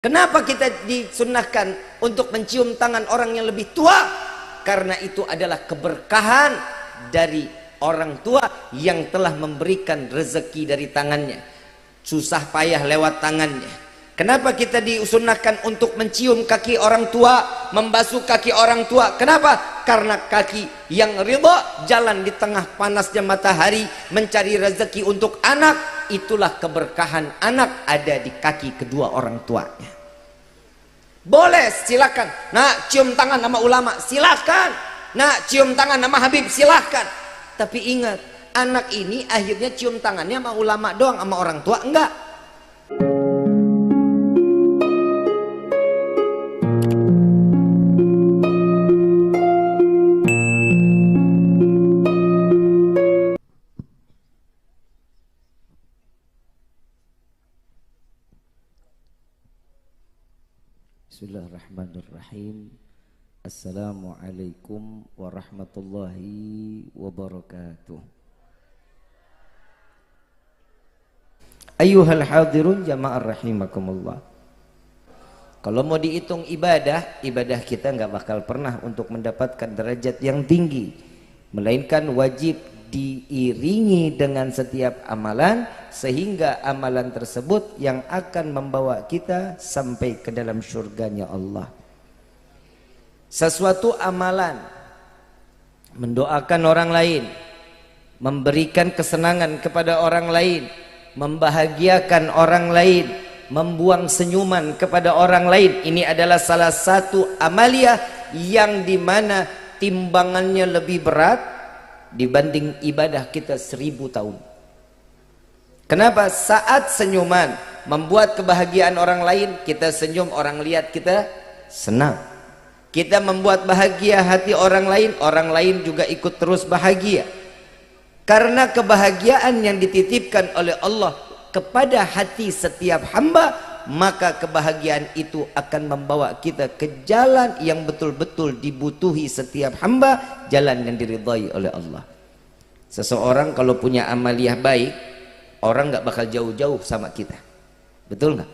Kenapa kita disunnahkan untuk mencium tangan orang yang lebih tua? Karena itu adalah keberkahan dari orang tua yang telah memberikan rezeki dari tangannya, susah payah lewat tangannya. Kenapa kita disunnahkan untuk mencium kaki orang tua, membasuh kaki orang tua? Kenapa? Karena kaki yang ridha jalan di tengah panasnya matahari mencari rezeki untuk anak. Itulah keberkahan anak ada di kaki kedua orang tuanya. Boleh, silakan. Nak cium tangan sama ulama, silakan. Nak cium tangan sama Habib, silakan. Tapi ingat, anak ini akhirnya cium tangannya sama ulama doang, sama orang tua enggak. Bismillahirrahmanirrahim. Assalamualaikum warahmatullahi wabarakatuh. Ayyuhal hadirun jama'ar rahimakumullah. Kalau mau dihitung ibadah kita nggak bakal pernah untuk mendapatkan derajat yang tinggi, melainkan wajib diiringi dengan setiap amalan, sehingga amalan tersebut yang akan membawa kita sampai ke dalam surganya Allah. Sesuatu amalan, mendoakan orang lain, memberikan kesenangan kepada orang lain, membahagiakan orang lain, membuang senyuman kepada orang lain, ini adalah salah satu amaliyah yang dimana timbangannya lebih berat dibanding ibadah kita 1000 tahun. Kenapa? Saat senyuman membuat kebahagiaan orang lain, kita senyum, orang lihat kita senang. Kita membuat bahagia hati orang lain juga ikut terus bahagia. Karena kebahagiaan yang dititipkan oleh Allah kepada hati setiap hamba, maka kebahagiaan itu akan membawa kita ke jalan yang betul-betul dibutuhi setiap hamba, jalan yang diridhai oleh Allah. Seseorang kalau punya amaliyah baik, orang nggak bakal jauh-jauh sama kita, betul nggak?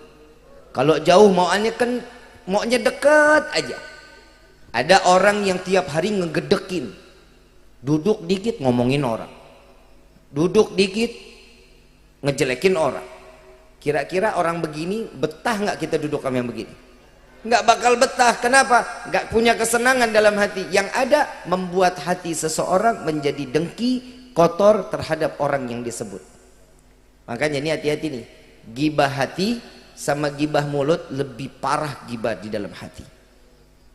Kalau jauh maunya dekat aja. Ada orang yang tiap hari ngegedekin, duduk dikit ngomongin orang, duduk dikit ngejelekin orang. Kira-kira orang begini betah nggak kita duduk sama yang begini? Nggak bakal betah. Kenapa? Nggak punya kesenangan dalam hati. Yang ada membuat hati seseorang menjadi dengki, kotor terhadap orang yang disebut. Makanya ini hati-hati nih, gibah hati sama gibah mulut lebih parah gibah di dalam hati.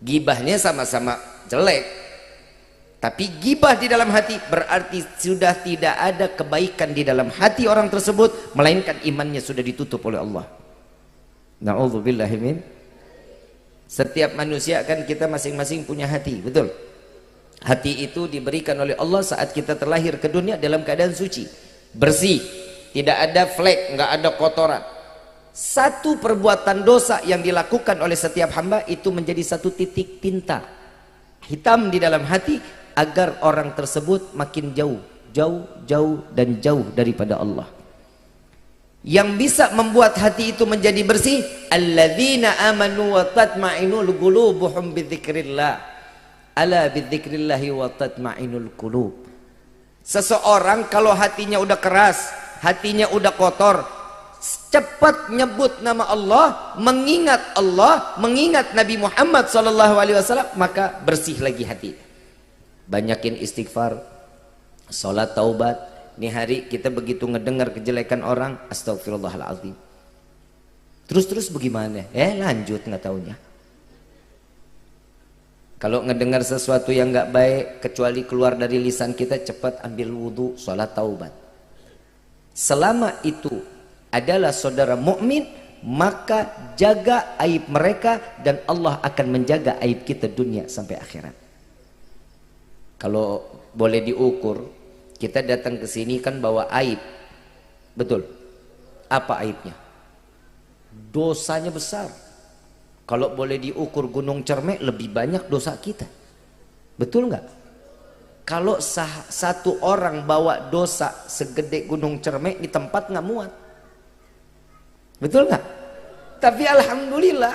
Gibahnya sama-sama jelek, tapi gibah di dalam hati berarti sudah tidak ada kebaikan di dalam hati orang tersebut, melainkan imannya sudah ditutup oleh Allah. Na'udzubillahi min. Setiap manusia kan kita masing-masing punya hati, betul? Hati itu diberikan oleh Allah saat kita terlahir ke dunia dalam keadaan suci, bersih, tidak ada flek, nggak ada kotoran. Satu perbuatan dosa yang dilakukan oleh setiap hamba itu menjadi satu titik tinta hitam di dalam hati, agar orang tersebut makin jauh dan jauh daripada Allah. Yang bisa membuat hati itu menjadi bersih, alladzina amanu wa tatma'inul qulubuhum bidzikrillah, ala bidzikrillahi wa tatma'inul qulub. Seseorang kalau hatinya udah keras, hatinya udah kotor, cepat nyebut nama Allah, mengingat Nabi Muhammad SAW, maka bersih lagi hati. Banyakin istighfar, sholat taubat. Ini hari kita begitu ngedengar kejelekan orang, astagfirullahaladzim. Terus bagaimana? Lanjut nggak taunya. Kalau ngedengar sesuatu yang nggak baik, kecuali keluar dari lisan kita, cepat ambil wudhu, sholat taubat. Selama itu adalah saudara mukmin, maka jaga aib mereka dan Allah akan menjaga aib kita dunia sampai akhirat. Kalau boleh diukur, kita datang ke sini kan bawa aib, betul? Apa aibnya? Dosanya besar. Kalau boleh diukur gunung Cermek, lebih banyak dosa kita, betul nggak? Kalau satu orang bawa dosa segede gunung Cermek di tempat nggak muat, betul nggak? Tapi alhamdulillah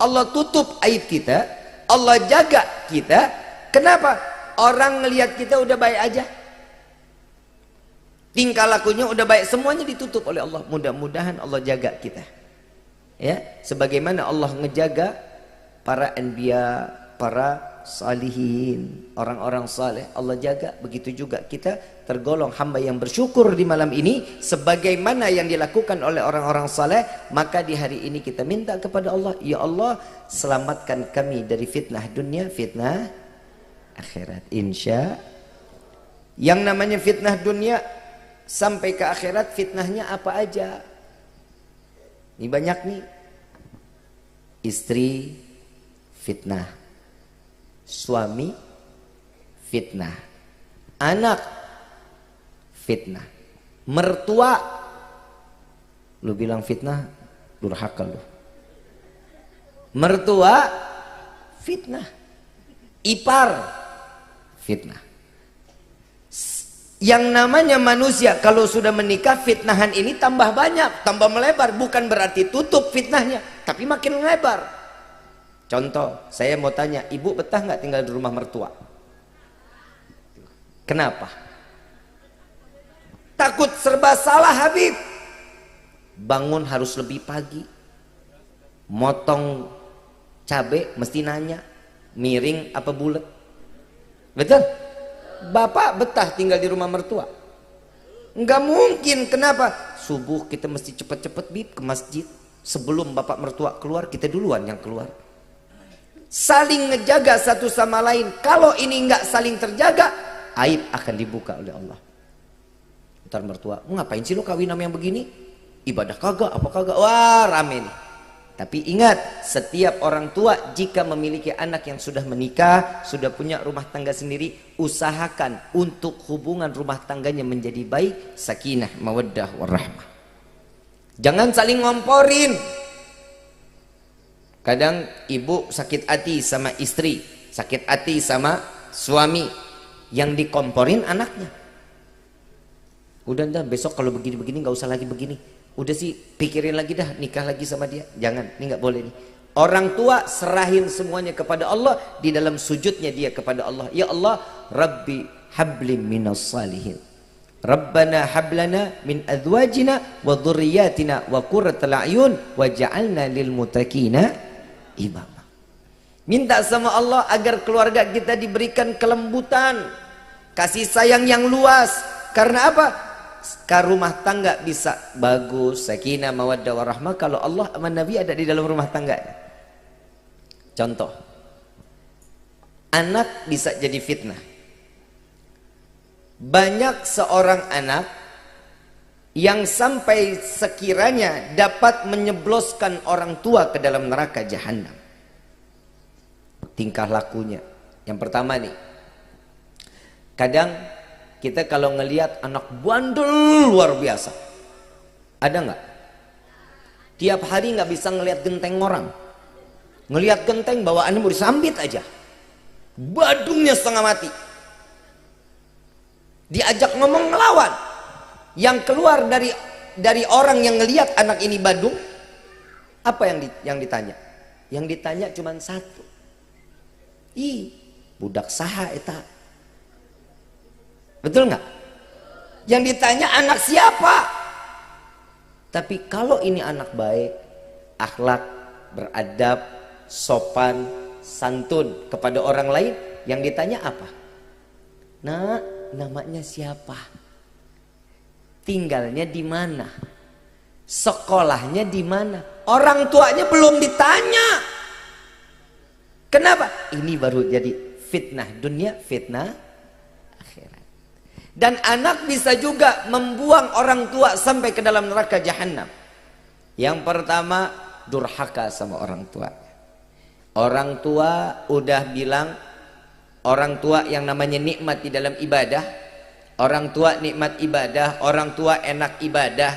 Allah tutup aib kita, Allah jaga kita. Kenapa? Orang ngelihat kita udah baik aja, tingkah lakunya udah baik, semuanya ditutup oleh Allah. Mudah-mudahan Allah jaga kita, ya, sebagaimana Allah ngejaga para anbiya, para salihin, orang-orang saleh. Allah jaga, begitu juga kita tergolong hamba yang bersyukur di malam ini sebagaimana yang dilakukan oleh orang-orang saleh. Maka di hari ini kita minta kepada Allah, ya Allah, selamatkan kami dari fitnah dunia, fitnah akhirat. Insya. Yang namanya fitnah dunia sampai ke akhirat, fitnahnya apa aja? Ini banyak nih. Istri fitnah, suami fitnah, anak fitnah, mertua lu bilang fitnah, durhaka lu. Mertua fitnah, ipar fitnah. Yang namanya manusia kalau sudah menikah, fitnahan ini tambah banyak, tambah melebar. Bukan berarti tutup fitnahnya, tapi makin melebar. Contoh, saya mau tanya, ibu betah nggak tinggal di rumah mertua? Kenapa? Takut serba salah, Habib. Bangun harus lebih pagi, motong cabai mesti nanya miring apa bulat. Betul? Bapak betah tinggal di rumah mertua? Nggak mungkin. Kenapa? Subuh kita mesti cepet-cepet bib ke masjid. Sebelum bapak mertua keluar, kita duluan yang keluar. Saling ngejaga satu sama lain. Kalau ini nggak saling terjaga, aib akan dibuka oleh Allah. Ntar mertua, ngapain sih lo kawin sama yang begini? Ibadah kagak, apa kagak? Wah, rame nih. Tapi ingat, setiap orang tua jika memiliki anak yang sudah menikah, sudah punya rumah tangga sendiri, usahakan untuk hubungan rumah tangganya menjadi baik, sakinah, mawaddah, warahmah. Jangan saling ngomporin. Kadang ibu sakit hati sama istri, sakit hati sama suami, yang dikomporin anaknya. Udah besok kalau begini-begini nggak usah lagi begini. Udah sih pikirin lagi dah, nikah lagi sama dia. Jangan, ini nggak boleh nih. Orang tua serahin semuanya kepada Allah, di dalam sujudnya dia kepada Allah. Ya Allah, Rabbi hablim minas salihin. Rabbana hablana min azwajina wa dhurriyyatina wa qurratal a'yun waj'alna lil muttaqina imama. Minta sama Allah agar keluarga kita diberikan kelembutan, kasih sayang yang luas. Karena apa? Rumah tangga bisa bagus, sakinah, mawaddah, warahmah kalau Allah sama Nabi ada di dalam rumah tangga. Contoh, anak bisa jadi fitnah. Banyak seorang anak yang sampai sekiranya dapat menyebloskan orang tua ke dalam neraka jahanam. Tingkah lakunya. Yang pertama nih, kadang kita kalau ngelihat anak bandel luar biasa, ada nggak? Tiap hari nggak bisa ngelihat genteng orang, ngelihat genteng bawaannya mau disambit aja, badungnya setengah mati, diajak ngomong ngelawan. Yang keluar dari orang yang ngelihat anak ini badung, apa yang ditanya? Yang ditanya cuma satu, budak saha eta. Betul nggak? Yang ditanya anak siapa? Tapi kalau ini anak baik, akhlak, beradab, sopan, santun kepada orang lain, yang ditanya apa? Nah, namanya siapa? Tinggalnya di mana? Sekolahnya di mana? Orang tuanya belum ditanya. Kenapa? Ini baru jadi fitnah dunia, fitnah akhirat. Dan anak bisa juga membuang orang tua sampai ke dalam neraka jahanam. Yang pertama, durhaka sama orang tua. Orang tua udah bilang, orang tua yang namanya nikmat di dalam ibadah, orang tua nikmat ibadah, orang tua enak ibadah,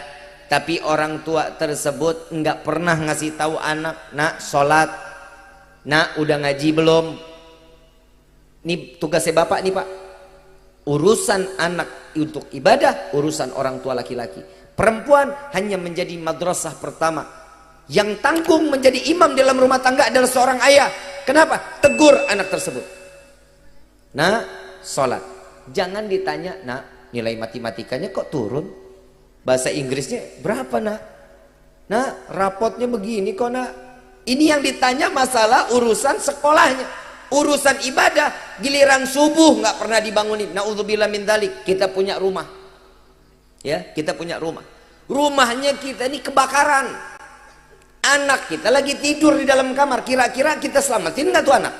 tapi orang tua tersebut nggak pernah ngasih tahu anak, nak sholat, nak udah ngaji belum? Ini tugasnya bapak nih pak. Urusan anak untuk ibadah, urusan orang tua laki-laki. Perempuan hanya menjadi madrasah pertama. Yang tanggung menjadi imam dalam rumah tangga adalah seorang ayah. Kenapa? Tegur anak tersebut. Nah, sholat. Jangan ditanya, nak, nilai matematikanya kok turun? Bahasa Inggrisnya berapa, nak? Nah, rapotnya begini kok, nak. Ini yang ditanya masalah urusan sekolahnya. Urusan ibadah, giliran subuh nggak pernah dibangunin. Na'udzubillah min dzalik. Kita punya rumah. Ya, kita punya rumah. Rumahnya kita ini kebakaran. Anak kita lagi tidur di dalam kamar. Kira-kira kita selamatin nggak tuh anak?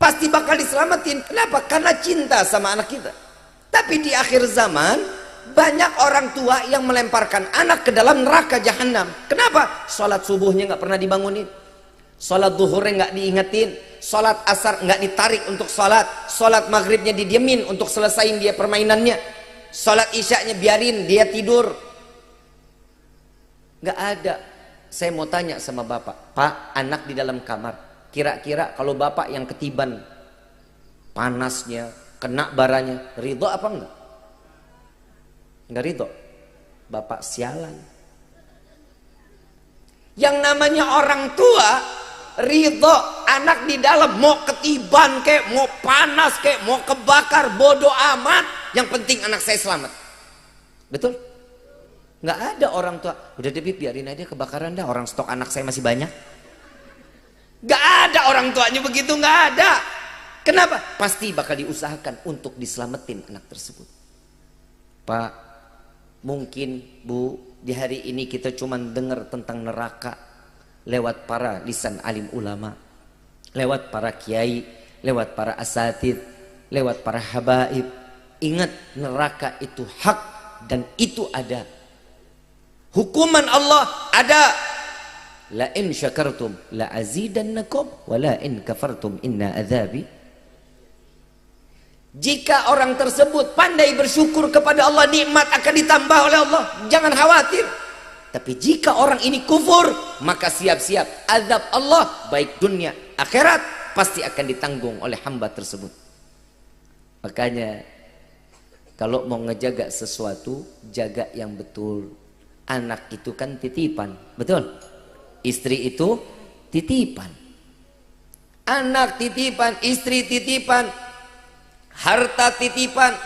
Pasti bakal diselamatin. Kenapa? Karena cinta sama anak kita. Tapi di akhir zaman banyak orang tua yang melemparkan anak ke dalam neraka jahanam. Kenapa? Sholat subuhnya nggak pernah dibangunin, sholat zuhurnya nggak diingetin, sholat asar nggak ditarik untuk sholat, sholat maghribnya didiemin untuk selesain dia permainannya, sholat isyaknya biarin dia tidur. Nggak ada. Saya mau tanya sama bapak, Pak, anak di dalam kamar, kira-kira kalau bapak yang ketiban panasnya, kena baranya, ridho apa enggak? Enggak ridho. Bapak sialan. Yang namanya orang tua ridho anak di dalam, mau ketiban kek, mau panas kek, mau kebakar, bodoh amat, yang penting anak saya selamat. Betul? Nggak ada orang tua, udah deh biarin aja kebakaran dah, orang stok anak saya masih banyak. Nggak ada orang tuanya begitu, nggak ada. Kenapa? Pasti bakal diusahakan untuk diselamatin anak tersebut. Pak, mungkin Bu, di hari ini kita cuma dengar tentang neraka lewat para lisan alim ulama, lewat para kiai, lewat para asatid, lewat para habaib. Ingat, neraka itu hak dan itu ada. Hukuman Allah ada. La in syakartum la azidannakum wa la in kafartum inna adzabi. Jika orang tersebut pandai bersyukur kepada Allah, nikmat akan ditambah oleh Allah. Jangan khawatir. Tapi jika orang ini kufur, maka siap-siap azab Allah baik dunia akhirat pasti akan ditanggung oleh hamba tersebut. Makanya kalau mau ngejaga sesuatu, jaga yang betul. Anak itu kan titipan, betul? Istri itu titipan. Anak titipan, istri titipan, harta titipan,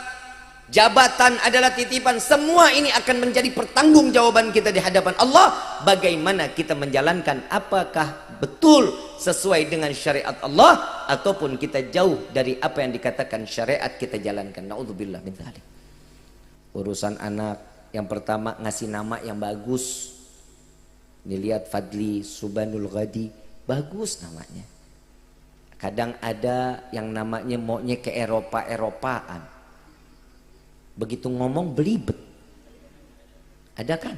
jabatan adalah titipan. Semua ini akan menjadi pertanggungjawaban kita di hadapan Allah. Bagaimana kita menjalankan, apakah betul sesuai dengan syariat Allah ataupun kita jauh dari apa yang dikatakan syariat kita jalankan. Na'udzubillah min dzalik. Urusan anak, yang pertama ngasih nama yang bagus. Ini lihat Fadli Subanul Ghadi, bagus namanya. Kadang ada yang namanya maunya ke Eropa-Eropaan. Begitu ngomong belibet. Ada kan?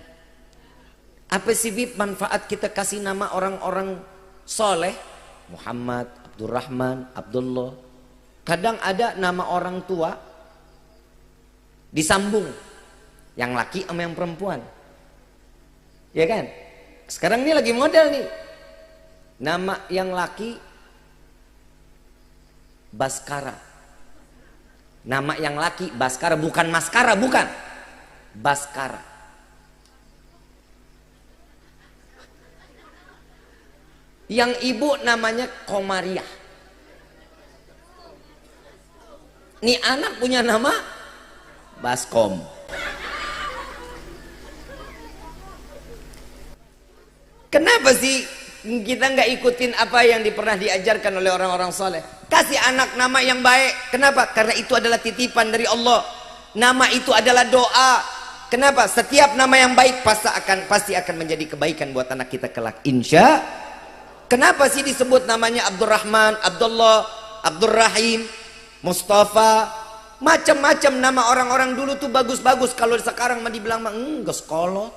Apa sih Bib manfaat kita kasih nama orang-orang soleh? Muhammad, Abdurrahman, Abdullah. Kadang ada nama orang tua disambung. Yang laki sama yang perempuan. Ya kan? Sekarang ini lagi model nih. Nama yang laki Baskara. Nama yang laki Baskara, bukan maskara, bukan. Baskara. Yang ibu namanya Komariah. Nih anak punya nama Baskom. Kenapa sih kita nggak ikutin apa yang pernah diajarkan oleh orang-orang soleh? Kasih anak nama yang baik. Kenapa? Karena itu adalah titipan dari Allah. Nama itu adalah doa. Kenapa? Setiap nama yang baik pasti akan menjadi kebaikan buat anak kita kelak. Insya. Kenapa sih disebut namanya Abdurrahman, Abdullah, Abdurrahim, Mustafa? Macam-macam nama orang-orang dulu tuh bagus-bagus. Kalau sekarang mah dibilang mah enggak sekolot,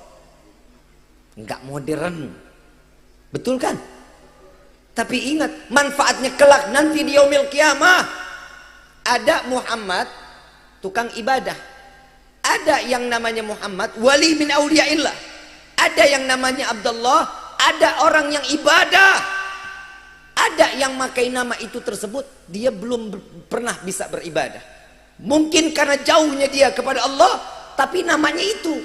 enggak modern. Betul kan? Tapi ingat, manfaatnya kelak nanti di yaumil kiamah. Ada Muhammad tukang ibadah, ada yang namanya Muhammad wali min auliyaillah, ada yang namanya Abdullah, ada orang yang ibadah, ada yang makai nama itu tersebut dia belum pernah bisa beribadah. Mungkin karena jauhnya dia kepada Allah, tapi namanya itu.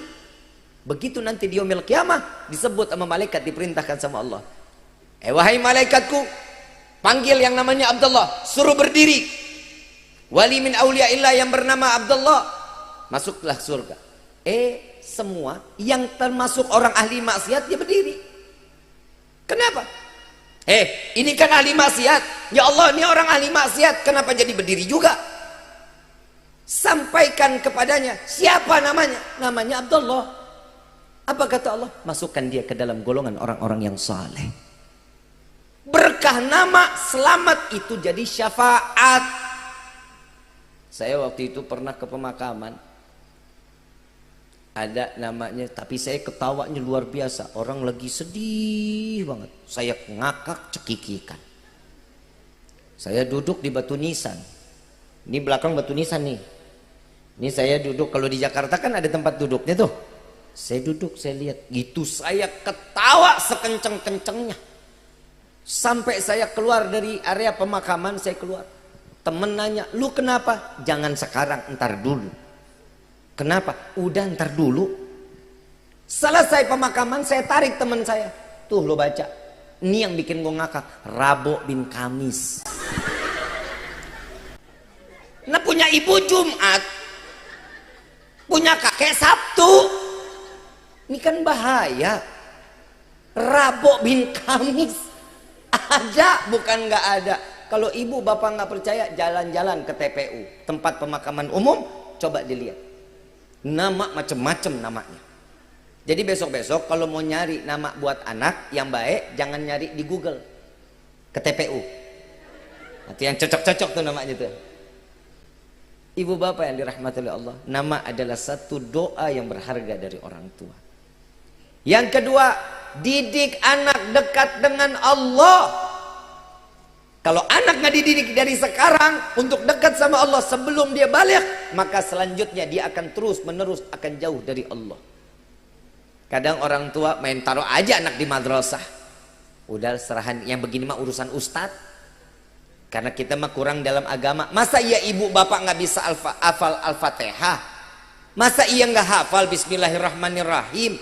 Begitu nanti di yaumil qiyamah disebut sama malaikat, diperintahkan sama Allah. Wahai malaikatku, panggil yang namanya Abdullah, suruh berdiri. Wali min auliyaillah yang bernama Abdullah, masuklah surga. Semua yang termasuk orang ahli maksiat dia berdiri. Kenapa? Ini kan ahli maksiat. Ya Allah, ini orang ahli maksiat, kenapa jadi berdiri juga? Sampaikan kepadanya, siapa namanya? Namanya Abdullah. Apa kata Allah? Masukkan dia ke dalam golongan orang-orang yang saleh. Berkah nama selamat itu jadi syafaat. Saya waktu itu pernah ke pemakaman, ada namanya, tapi saya ketawanya luar biasa. Orang lagi sedih banget, saya ngakak cekikikan. Saya duduk di batu nisan. Ini belakang batu nisan nih. Ini saya duduk, kalau di Jakarta kan ada tempat duduknya tuh. Saya duduk, saya lihat gitu, saya ketawa sekenceng-kencengnya. Sampai saya keluar dari area pemakaman, saya keluar. Temen nanya, lu kenapa? Jangan sekarang, ntar dulu. Kenapa? Udah ntar dulu. Selesai pemakaman, saya tarik teman saya. Tuh lo baca. Ini yang bikin gue ngakak. Rabo bin Kamis. Nah punya ibu Jumat, punya kakek Sabtu. Ini kan bahaya. Rabo bin Kamis. Ada, bukan nggak ada. Kalau ibu bapak nggak percaya, jalan-jalan ke TPU, tempat pemakaman umum, coba dilihat. Nama macem-macem namanya. Jadi besok-besok kalau mau nyari nama buat anak yang baik, jangan nyari di Google, ke TPU. Nanti yang cocok-cocok tuh namanya tuh. Ibu bapak yang dirahmati oleh Allah, nama adalah satu doa yang berharga dari orang tua. Yang kedua, didik anak dekat dengan Allah. Kalau anak nggak dididik dari sekarang untuk dekat sama Allah sebelum dia balik, maka selanjutnya dia akan terus menerus akan jauh dari Allah. Kadang orang tua main taruh aja anak di madrasah. Udah serahan, yang begini mah urusan ustadz. Karena kita mah kurang dalam agama. Masa iya ibu bapak nggak bisa hafal Al-Fatihah? Masa iya nggak hafal Bismillahirrahmanirrahim?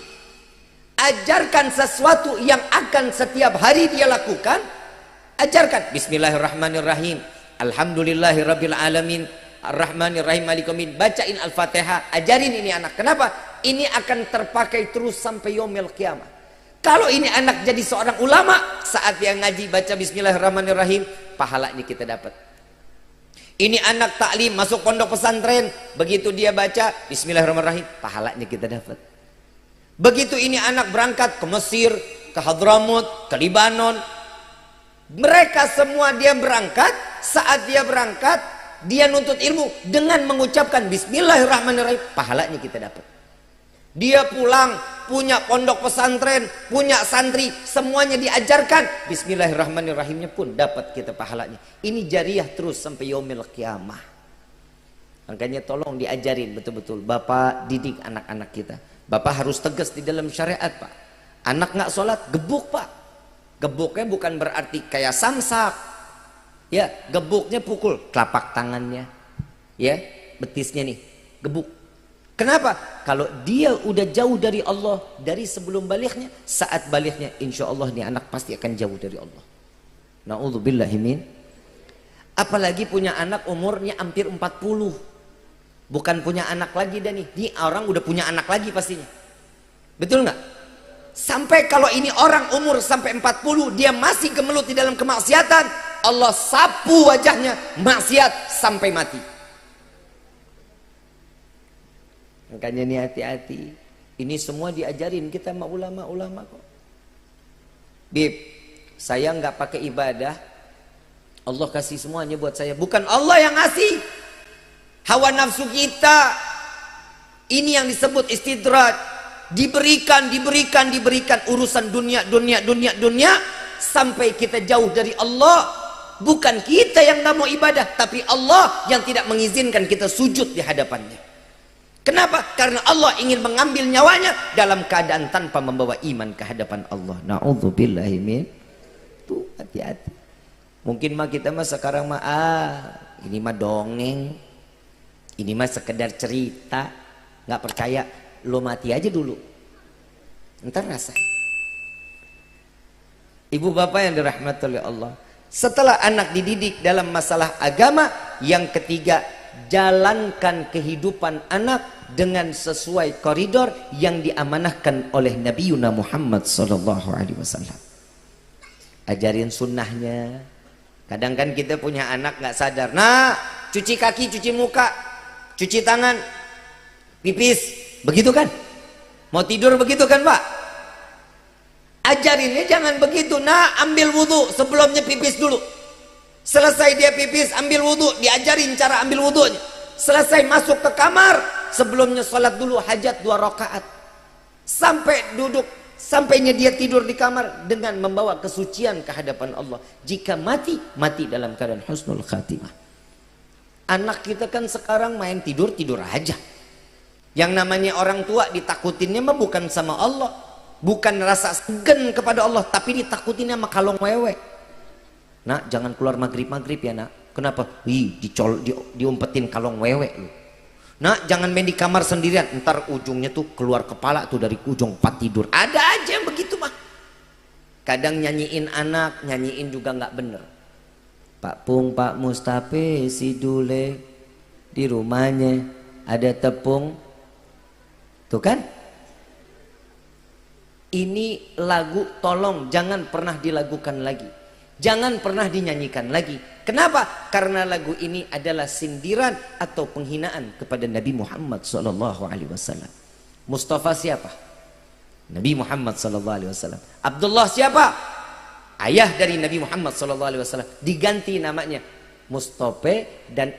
Ajarkan sesuatu yang akan setiap hari dia lakukan. Ajarkan Bismillahirrahmanirrahim, Alhamdulillahirabbil alamin, Ar-Rahmanirrahim, Maliki yaumiddin. Bacain Al-Fatihah, ajarin ini anak. Kenapa? Ini akan terpakai terus sampai yaumil qiyamah. Kalau ini anak jadi seorang ulama, saat dia ngaji baca Bismillahirrahmanirrahim, pahalanya kita dapat. Ini anak taklim masuk pondok pesantren, begitu dia baca Bismillahirrahmanirrahim, pahalanya kita dapat. Begitu ini anak berangkat ke Mesir, ke Hadramut, ke Libanon, mereka semua dia berangkat, saat dia berangkat dia nuntut ilmu dengan mengucapkan Bismillahirrahmanirrahim, pahalanya kita dapat. Dia pulang punya pondok pesantren, punya santri, semuanya diajarkan Bismillahirrahmanirrahimnya pun dapat kita pahalanya. Ini jariah terus sampai yaumil qiyamah. Makanya tolong diajarin betul-betul. Bapak didik anak-anak kita. Bapak harus tegas di dalam syariat, Pak. Anak nggak sholat, gebuk, Pak. Gebuknya bukan berarti kayak samsak. Ya, gebuknya pukul telapak tangannya. Ya, betisnya nih, gebuk. Kenapa? Kalau dia udah jauh dari Allah dari sebelum baliknya, saat baliknya insya Allah nih anak pasti akan jauh dari Allah. Na'udzubillahi min. Apalagi punya anak umurnya hampir 40. Bukan punya anak lagi dah nih. Ini orang udah punya anak lagi pastinya. Betul nggak? Sampai kalau ini orang umur sampai 40 dia masih gemelut di dalam kemaksiatan, Allah sapu wajahnya maksiat sampai mati. Makanya ini hati-hati. Ini semua diajarin kita sama ulama-ulama kok. Bib, saya nggak pakai ibadah, Allah kasih semuanya buat saya. Bukan Allah yang ngasih, hawa nafsu kita. Ini yang disebut istidraj. Diberikan urusan dunia sampai kita jauh dari Allah. Bukan kita yang nggak mau ibadah, tapi Allah yang tidak mengizinkan kita sujud di hadapannya. Kenapa? Karena Allah ingin mengambil nyawanya dalam keadaan tanpa membawa iman ke hadapan Allah. Na'udzubillahi min. Tuh, hati-hati. Mungkin mah kita mah sekarang mah ini mah dongeng, ini mah sekedar cerita, nggak percaya, lo mati aja dulu. Ntar rasain. Ibu bapak yang dirahmati oleh Allah, setelah anak dididik dalam masalah agama, yang ketiga, jalankan kehidupan anak dengan sesuai koridor yang diamanahkan oleh Nabi Muhammad SAW. Ajarin sunnahnya. Kadang kan kita punya anak nggak sadar, nah cuci kaki, cuci muka, cuci tangan, pipis, begitu kan? Mau tidur begitu kan Pak? Ajarinnya jangan begitu. Nah, ambil wudhu, sebelumnya pipis dulu. Selesai dia pipis, ambil wudhu, diajarin cara ambil wudhunya. Selesai masuk ke kamar, sebelumnya sholat dulu hajat 2 rakaat. Sampai duduk, sampainya dia tidur di kamar dengan membawa kesucian ke hadapan Allah. Jika mati, mati dalam keadaan husnul khatimah. Anak kita kan sekarang main tidur aja. Yang namanya orang tua ditakutinnya mah bukan sama Allah, bukan rasa segan kepada Allah, tapi ditakutinnya sama kalong wewe. Nak, jangan keluar maghrib ya nak. Kenapa? Diumpetin kalong wewe lu. Nak, jangan main di kamar sendirian, ntar ujungnya tuh keluar kepala tuh dari ujung tempat tidur. Ada aja yang begitu mah. Kadang nyanyiin anak, nyanyiin juga nggak bener. Pak Pung, Pak Mustafe, si Dule di rumahnya ada tepung. Tuh kan? Ini lagu tolong jangan pernah dilakukan lagi. Jangan pernah dinyanyikan lagi. Kenapa? Karena lagu ini adalah sindiran atau penghinaan kepada Nabi Muhammad SAW. Mustafa siapa? Nabi Muhammad SAW. Abdullah siapa? Ayah dari Nabi Muhammad SAW. Diganti namanya Mustafa dan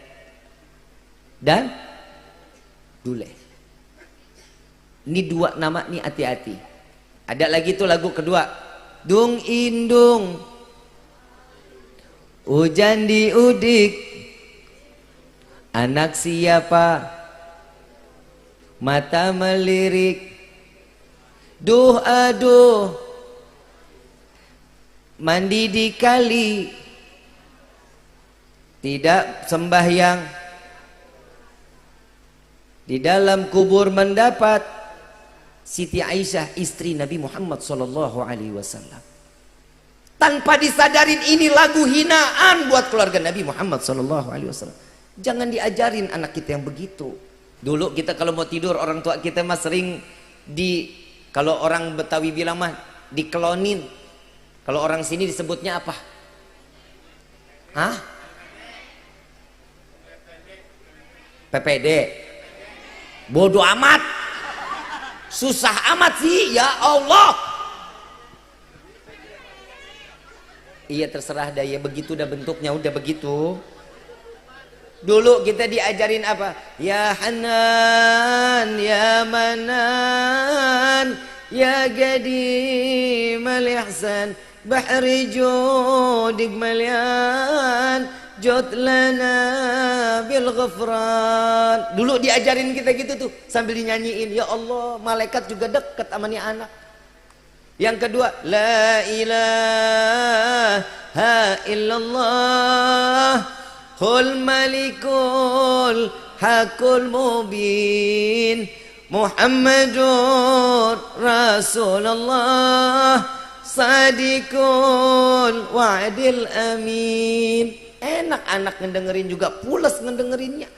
Dule. Ini 2 nama nih, hati-hati. Ada lagi tuh lagu kedua, Dung Indung, hujan di udik, anak siapa, mata melirik, duh aduh, mandi di kali, tidak sembahyang, di dalam kubur mendapat Siti Aisyah istri Nabi Muhammad SAW. Tanpa disadarin ini lagu hinaan buat keluarga Nabi Muhammad SAW. Jangan diajarin anak kita yang begitu. Dulu kita kalau mau tidur, orang tua kita mah sering kalau orang Betawi bilang mah dikelonin. Kalau orang sini disebutnya apa? Hah? PPD. Bodoh amat. Susah amat sih, ya Allah. Iya terserah dah, ya begitu dah bentuknya, udah begitu. Dulu kita diajarin apa? Ya Hanan, ya Manan, ya Qadim al-Ihsan, bahri judik malyan, jut lana bil ghafran. Dulu diajarin kita gitu tuh sambil dinyanyiin. Ya Allah, malaikat juga dekat sama nih anak. Yang kedua, la ilaha illallah hul malikul hakul mubin Muhammadur Rasulullah sadiqul wa'dil amin. Enak anak ngedengerin juga, pules ngedengerinnya.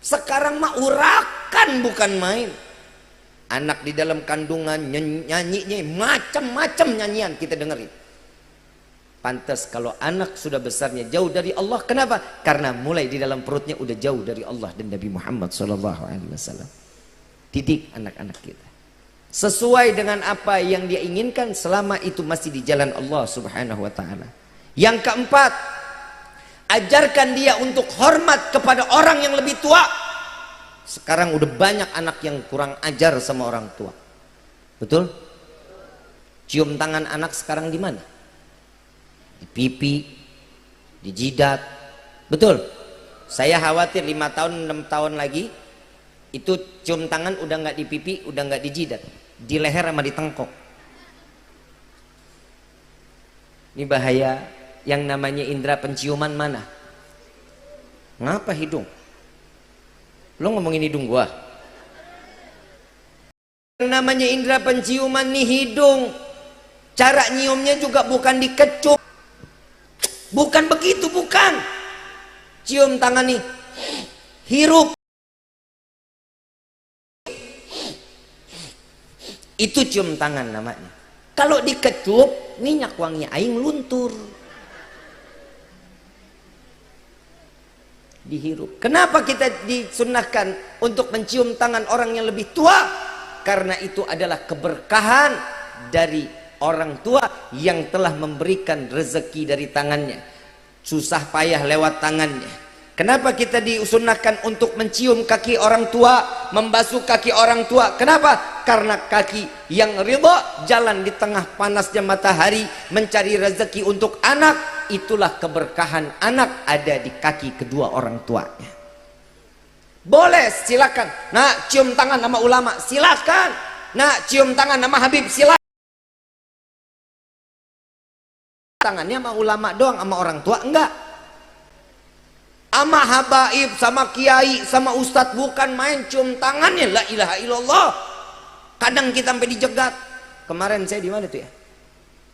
Sekarang mah urakan bukan main. Anak di dalam kandungan nyanyinya macam-macam nyanyian kita dengerin. Pantas kalau anak sudah besarnya jauh dari Allah. Kenapa? Karena mulai di dalam perutnya udah jauh dari Allah dan Nabi Muhammad SAW. Didik anak-anak kita sesuai dengan apa yang dia inginkan selama itu masih di jalan Allah Subhanahu wa ta'ala. Yang keempat, ajarkan dia untuk hormat kepada orang yang lebih tua. Sekarang udah banyak anak yang kurang ajar sama orang tua. Betul? Cium tangan anak sekarang di mana? Di pipi, di jidat. Betul? Saya khawatir 5 tahun, 6 tahun lagi itu cium tangan udah nggak di pipi, udah nggak di jidat, di leher sama di tengkok. Ini bahaya. Yang namanya indera penciuman mana? Ngapa hidung? Lo ngomongin hidung gua? Namanya indera penciuman nih hidung. Cara nyiumnya juga bukan dikecup. Bukan begitu, bukan. Cium tangan nih. Hirup. Itu cium tangan namanya. Kalau dikecup, minyak wangi aing luntur. Dihirup. Kenapa kita disunnahkan untuk mencium tangan orang yang lebih tua? Karena itu adalah keberkahan dari orang tua yang telah memberikan rezeki dari tangannya. Susah payah lewat tangannya. Kenapa kita disunnahkan untuk mencium kaki orang tua, membasuh kaki orang tua? Kenapa? Karena kaki yang ridha jalan di tengah panasnya matahari mencari rezeki untuk anak. Itulah keberkahan anak ada di kaki kedua orang tuanya. Boleh, silakan. Nak cium tangan sama ulama, silakan. Nak cium tangan sama Habib, silakan. Tangannya sama ulama doang, sama orang tua enggak. Sama habaib, sama kiai, sama ustadz, bukan main cium tangannya. La ilaha illallah. Kadang kita sampai dijegat. Kemarin saya di mana tuh ya?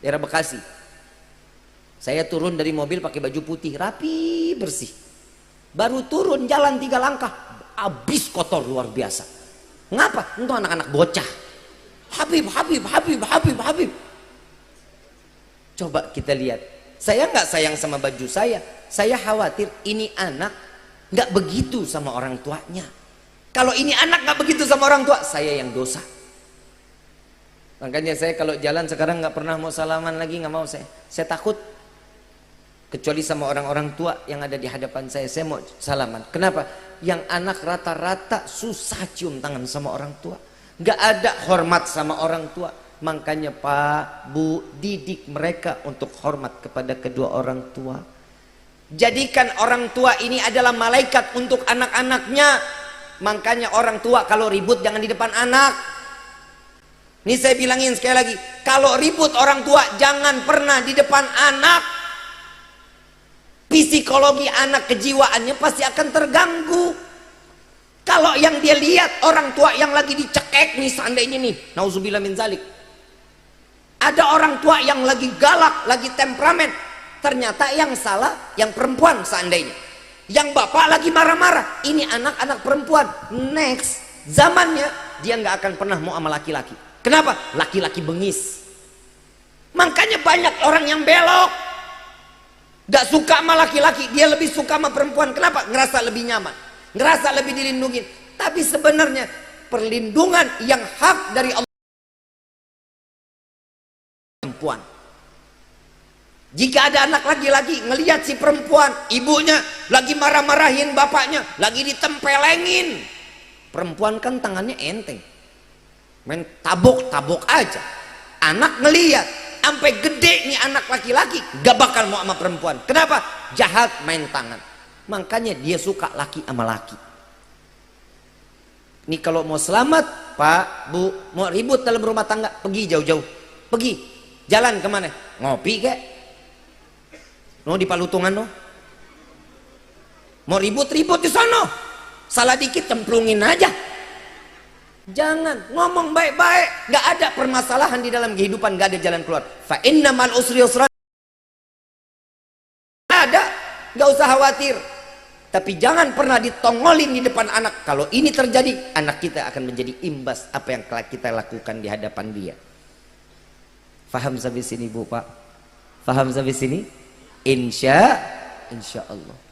Daerah Bekasi. Saya turun dari mobil pakai baju putih, rapi, bersih. Baru turun jalan 3 langkah, habis kotor luar biasa. Ngapa? Untuk anak-anak bocah. Habib, Habib, Habib, Habib, Habib. Coba kita lihat. Saya nggak sayang sama baju saya. Saya khawatir ini anak nggak begitu sama orang tuanya. Kalau ini anak nggak begitu sama orang tua, saya yang dosa. Makanya saya kalau jalan sekarang nggak pernah mau salaman lagi, nggak mau saya. Saya takut. Kecuali sama orang-orang tua yang ada di hadapan saya mau salaman. Kenapa? Yang anak rata-rata susah cium tangan sama orang tua. Nggak ada hormat sama orang tua. Makanya Pak, Bu, didik mereka untuk hormat kepada kedua orang tua. Jadikan orang tua ini adalah malaikat untuk anak-anaknya. Makanya orang tua kalau ribut jangan di depan anak. Ini saya bilangin sekali lagi, kalau ribut orang tua jangan pernah di depan anak. Psikologi anak, kejiwaannya pasti akan terganggu. Kalau yang dia lihat orang tua yang lagi dicekek nih, seandainya nih, nauzubillah min zalik, ada orang tua yang lagi galak, lagi temperamen, ternyata yang salah yang perempuan seandainya, yang bapak lagi marah-marah, ini anak-anak perempuan. Next zamannya dia nggak akan pernah mau sama laki-laki. Kenapa? Laki-laki bengis. Makanya banyak orang yang belok, gak suka sama laki-laki, dia lebih suka sama perempuan. Kenapa? Ngerasa lebih nyaman, ngerasa lebih dilindungi. Tapi sebenarnya perlindungan yang hak dari Allah perempuan. Jika ada anak laki-laki ngelihat si perempuan, ibunya lagi marah-marahin bapaknya, lagi ditempelengin. Perempuan kan tangannya enteng, main tabok-tabok aja. Anak ngelihat sampai gede nih anak laki-laki gak bakal mau sama perempuan. Kenapa? Jahat main tangan. Makanya dia suka laki sama laki. Ini kalau mau selamat Pak, Bu, mau ribut dalam rumah tangga, pergi jauh-jauh. Pergi. Jalan kemana? Ngopi kek? No di Palutungan no? Mau ribut-ribut di sana. Salah dikit cemplungin aja. Jangan, ngomong baik-baik. Gak ada permasalahan di dalam kehidupan, gak ada jalan keluar. Fa inna mal usri yusra. Ada, gak usah khawatir. Tapi jangan pernah ditongolin di depan anak. Kalau ini terjadi, anak kita akan menjadi imbas apa yang kita lakukan di hadapan dia. Faham sampai sini Bu, Pak? Faham sampai sini? Insya Allah.